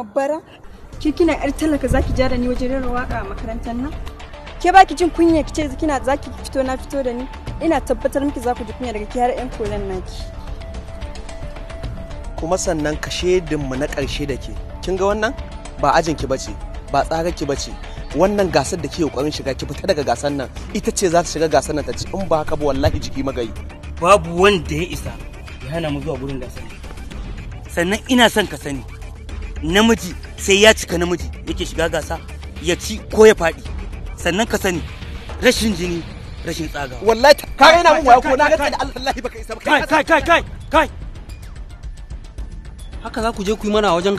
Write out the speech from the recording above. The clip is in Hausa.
kamar bara. Ki kina yar talaka zaki ja da ni wajen rera waka a makarantar nan? Ke baki jin kunya kice kina zaki fito na fito da ni? Ina tabbatar miki za ku ji kunya daga ki har ƴan kolan naki. Kuma sannan ka shedin mu na ƙarshe da ke. Kin ga wannan? Ba ajin ki bace, ba tsarar ki bace. Wannan gasar da ke kokarin shiga ki fita daga gasar nan. Ita ce za ta shiga gasar nan ta ci in ba haka ba wallahi jiki magayi. Babu wanda ya isa ya hana mu zuwa gurin gasar. Sannan ina son ka sani. Namiji sai ya cika namiji yake shiga gasa ya ci ko ya faɗi. Sannan ka sani rashin jini rashin tsaga. Wallahi ka raina mun waya ko na ga da Allah baka isa ba. Kai haka za ku je ku yi mana a wajen